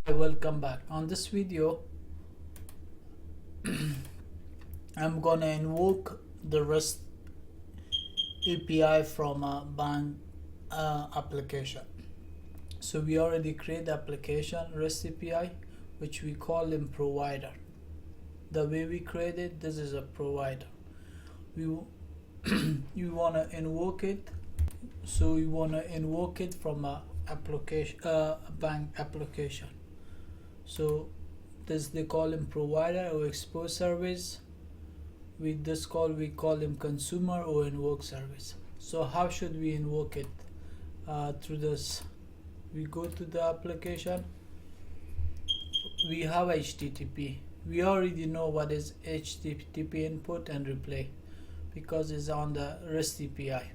Welcome back. On this video I'm gonna invoke the REST API from a bank application. So we already create the application REST API, which we call in provider. The way we create it, this is a provider. You wanna invoke it, so you wanna invoke it from a application, bank application. So this they call him provider or expose service. With this call we call him consumer or invoke service. So how should we invoke it? Through this, we go to the application. We have HTTP. We already know what is HTTP input and reply because it's on the REST API.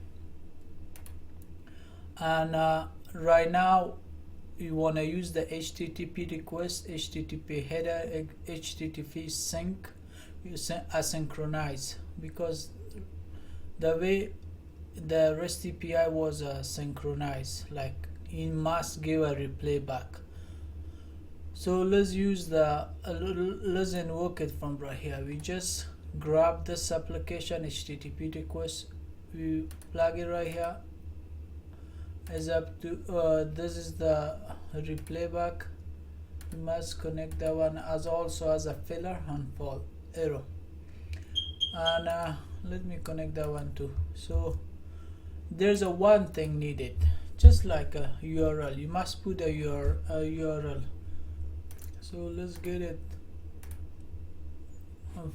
And right now you want to use the HTTP request, HTTP header, HTTP sync, asynchronous, because the way the REST API was synchronized, like it must give a reply back. So let's use let's invoke it from right here. We just grab this application HTTP request, we plug it right here. Is up to this is the reply back. You must connect that one as also as a filler and fall arrow, and let me connect that one too. So there's a one thing needed, just like a URL. You must put a URL. So let's get it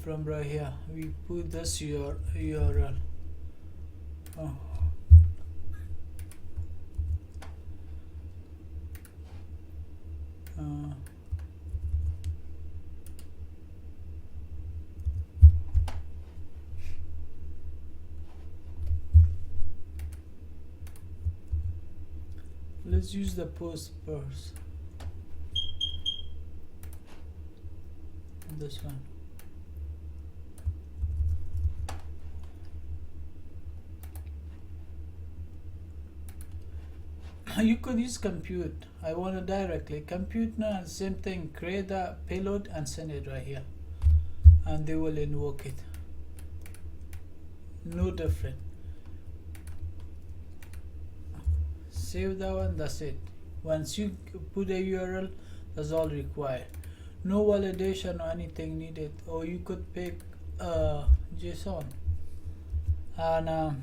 from right here. We put this URL. Let's use the post first. This one. You could use compute. I want to directly compute now. Same thing. Create a payload and send it right here, and they will invoke it. No different. Save that one. That's it. Once you put a URL, that's all required. No validation or anything needed. Or you could pick JSON and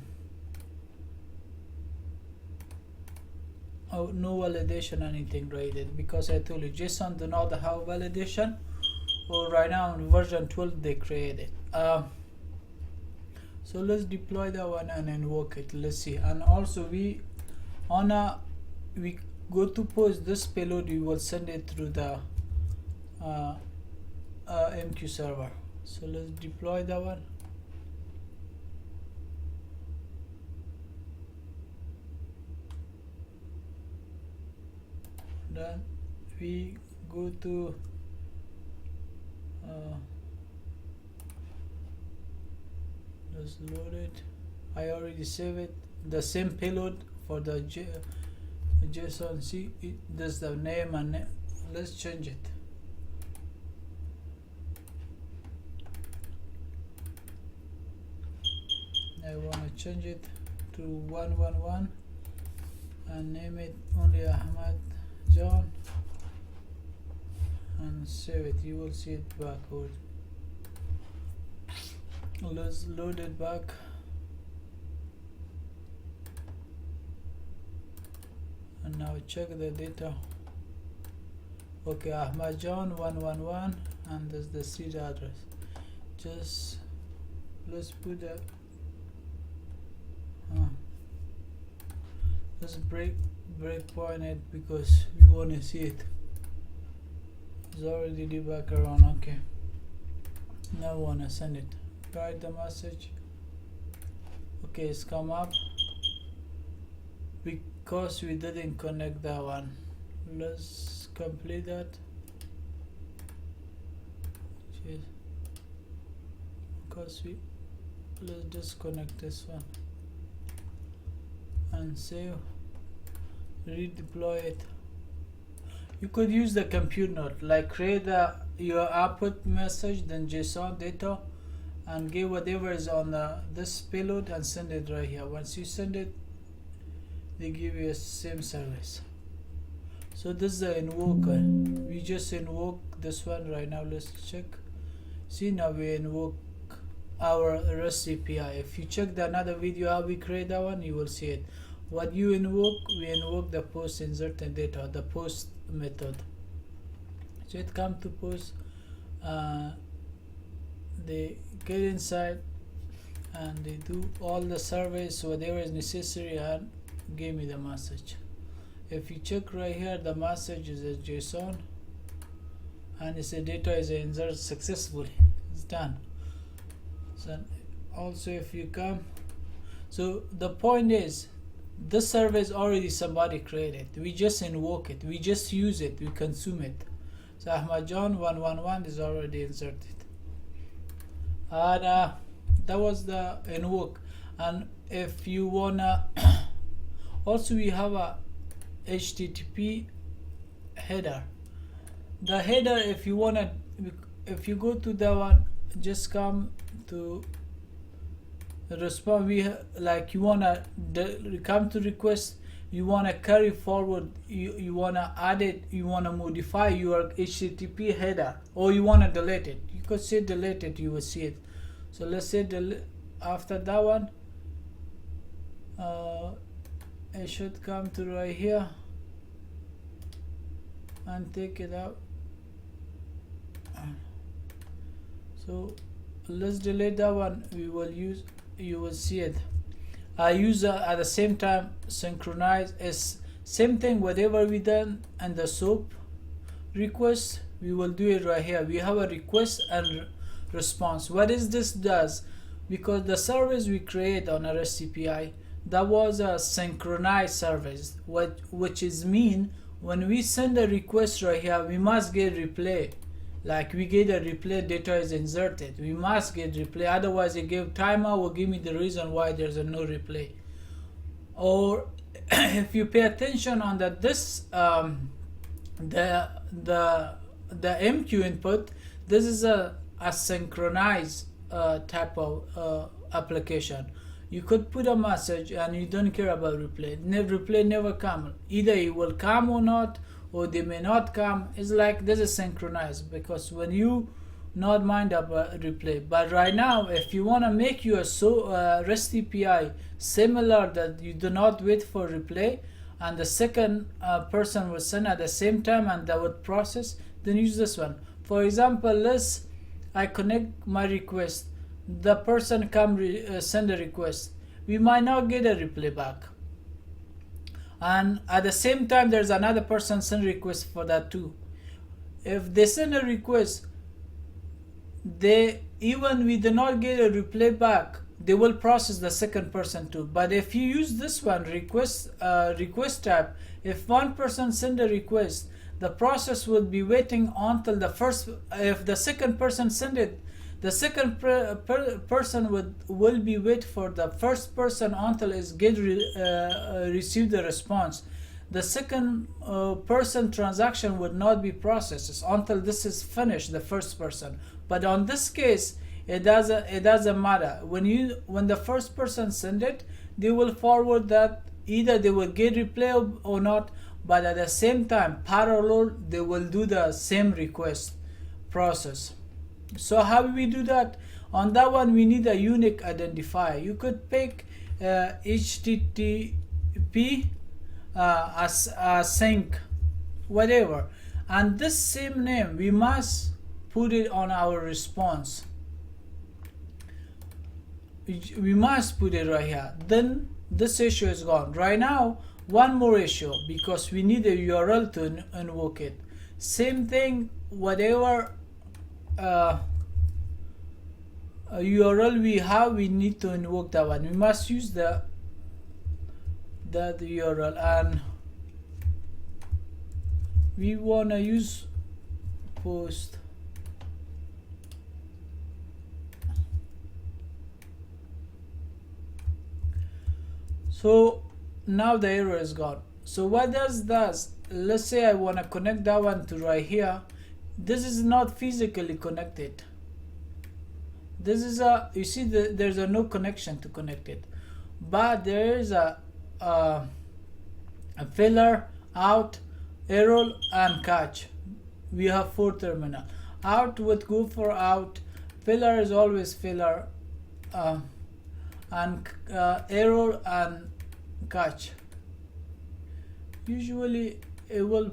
no validation anything rated, because I told you JSON do not have validation, or right now in version 12 they created. So let's deploy that one and invoke it. Let's see. And also we go to post this payload, we will send it through the MQ server. So let's deploy that one. Then we go to let's load it. I already saved it. The same payload for the JSON. See, there's the name and let's change it. I want to change it to 111 and name it only Ahmad John and save it. You will see it backward. Let's load it back. And now check the data. Okay, Ahmad John 111, and there's the seed address. Just let's put a let's breakpoint it because we want to see it. It's already debug around. Okay, now I want to send it. Write the message. Okay, it's come up because we didn't connect that one. Let's complete that. Jeez. Because let's disconnect this one and save. redeploy it. You could use the compute node, like create your output message, then JSON data, and give whatever is on this payload and send it right here. Once you send it, they give you a same service. So this is the invoker. We just invoke this one right now. Let's check. See, now we invoke our REST API. If you check the another video how we create that one, you will see it. What you invoke, we invoke the post insert and data, the post method. So it come to post, they get inside and they do all the surveys, whatever is necessary, and give me the message. If you check right here, the message is a JSON and it's a data is inserted successfully. It's done. So also if you come, so the point is this service already somebody created. We just invoke it, we just use it, we consume it. So Ahmad John 111 is already inserted, and that was the invoke. And if you wanna also we have a HTTP header. The header, if you wanna, if you go to the one, just come to respond. We like you wanna come to request, you wanna carry forward, you wanna add it, you wanna modify your HTTP header, or you wanna delete it. You could say delete it, you will see it. So let's say after that one, it should come to right here and take it out. So let's delete that one. We will use, you will see it. I use at the same time synchronize is same thing. Whatever we done and the SOAP request, we will do it right here. We have a request and response. What is this does? Because the service we create on a REST API, that was a synchronized service, which is mean when we send a request right here, we must get replay. Like we get a replay, data is inserted, we must get replay, otherwise it give timeout or give me the reason why there's a no replay. Or if you pay attention on that, this the MQ input, this is a synchronized type of application. You could put a message and you don't care about replay. Replay never come. Either it will come or not, or they may not come. It's like this is synchronized, because when you not mind about replay. But right now, if you want to make your REST API similar that you do not wait for replay, and the second person will send at the same time and that would process, then use this one. For example, I connect my request, the person come send a request, we might not get a replay back, and at the same time there's another person send request for that too. If they send a request, even we do not get a replay back, they will process the second person too. But if you use this one request type, if one person send a request, the process will be waiting until if the second person send it, the second person will be wait for the first person until is receive the response. The second person transaction would not be processed until this is finished, the first person. But on this case, it doesn't matter. When the first person send it, they will forward that, either they will get replay or not, but at the same time, parallel, they will do the same request process. So how do we do that? On that one, we need a unique identifier. You could pick HTTP sync, whatever, and this same name we must put it on our response. We must put it right here. Then this issue is gone. Right now, one more issue, because we need a URL to invoke it. Same thing, whatever URL we have, we need to invoke that one. We must use that URL, and we want to use post. So now the error is gone. So what does let's say I want to connect that one to right here. This is not physically connected. This is a, you see, there's a no connection to connect it, but there is a filler, out, error, and catch. We have 4 terminal. Out would go for out, filler is always filler, and error and catch. Usually it will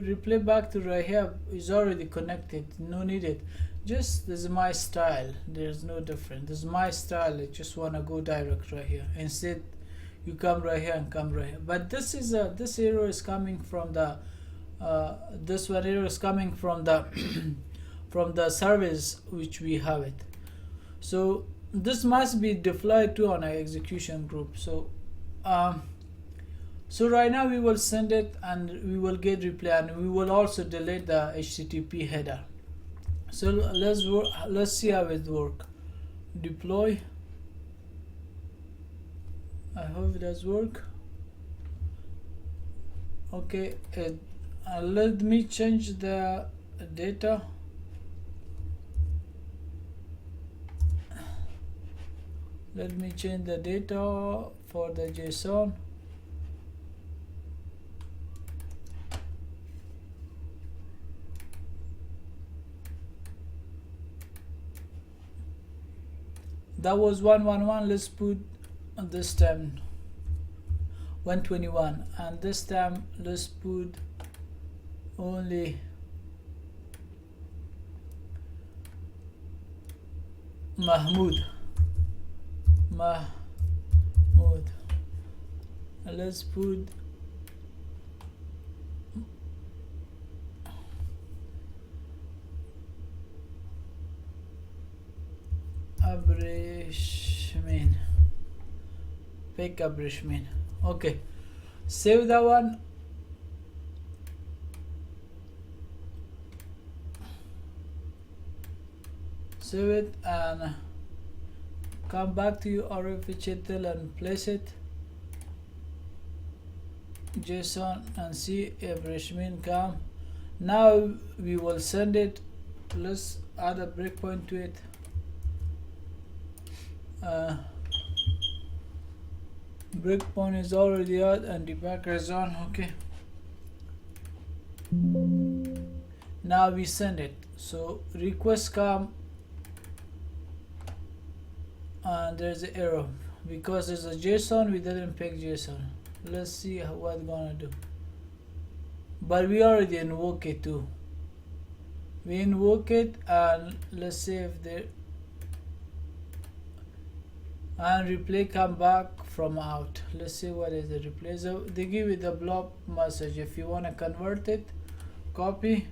replay back to right here is already connected, no needed. Just this is my style, there's no different. This is my style. I just want to go direct right here. Instead you come right here and come right here. But this is this error is coming from the this one error is coming from the from the service which we have it. So this must be deployed to on our execution group. So so right now we will send it and we will get reply, and we will also delete the HTTP header. So let's see how it works. Deploy. I hope it does work. Okay, let me change the data. Let me change the data for the JSON. That was 111. Let's put this time 121, and this time let's put only Mahmoud. And let's put Abrishmin, fake Abrishmin. Okay, save that one. Save it and come back to your RFHTL and place it JSON and see if Rishmin come. Now we will send it. Let's add a breakpoint to it. Breakpoint is already out and debugger is on. Okay, now we send it. So request come and there's an error because there's a JSON, we didn't pick JSON. Let's see what it's gonna do. But we already invoke it too. We invoke it and let's see if there and replay come back from out. Let's see what is the replay. So they give you the blob message. If you want to convert it, copy,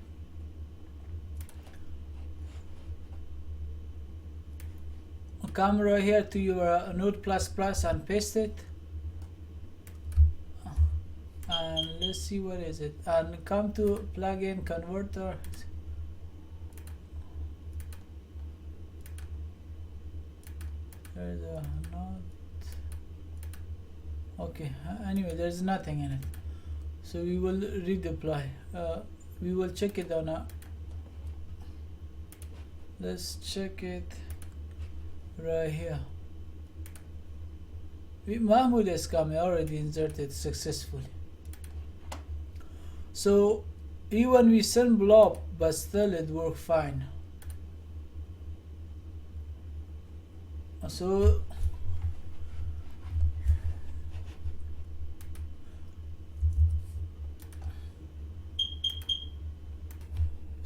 come right here to your Node++ and paste it, and let's see what is it, and come to plugin converter. There's a not okay. Anyway, there's nothing in it, so we will redeploy. We will check it on a. Let's check it right here. Mahmoud has come already inserted successfully. So even we send blob, but still it worked fine. So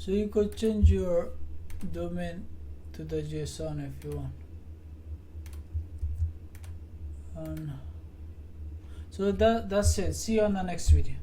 you could change your domain to the JSON if you want. So that's it. See you on the next video.